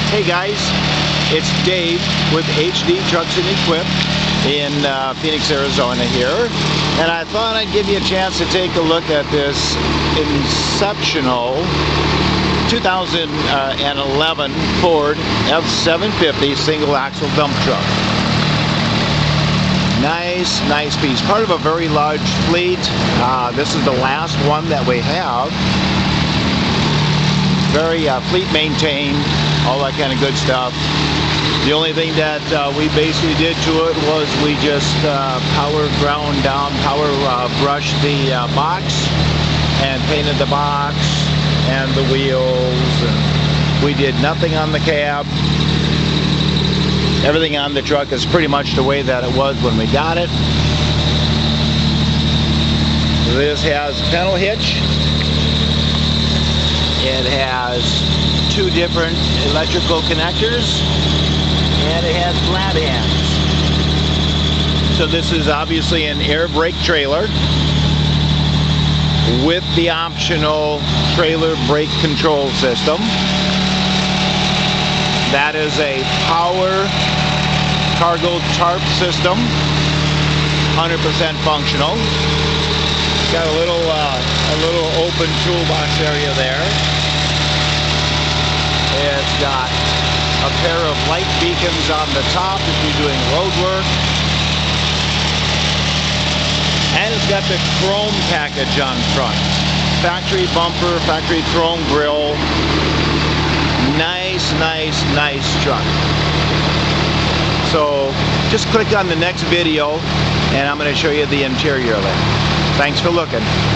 Hey guys, it's Dave with HD Trucks and Equip in Phoenix, Arizona here, and I thought I'd give you a chance to take a look at this exceptional 2011 Ford F750 single axle dump truck. Nice piece. Part of a very large fleet. This is the last one that we have. Very fleet maintained, all that kind of good stuff. The only thing that we basically did to it was we just power brushed the box and painted the box and the wheels, and we did nothing on the cab. Everything on the truck is pretty much the way that it was when we got it. This has pedal hitch. It has two different electrical connectors, and it has flat hands. So this is obviously an air brake trailer with the optional trailer brake control system. That is a power cargo tarp system, 100% functional. Got a little open toolbox area there. It's got a pair of light beacons on the top if you're doing road work. And it's got the chrome package on front. Factory bumper, factory chrome grille. Nice truck. So just click on the next video and I'm going to show you the interior of it. Thanks for looking.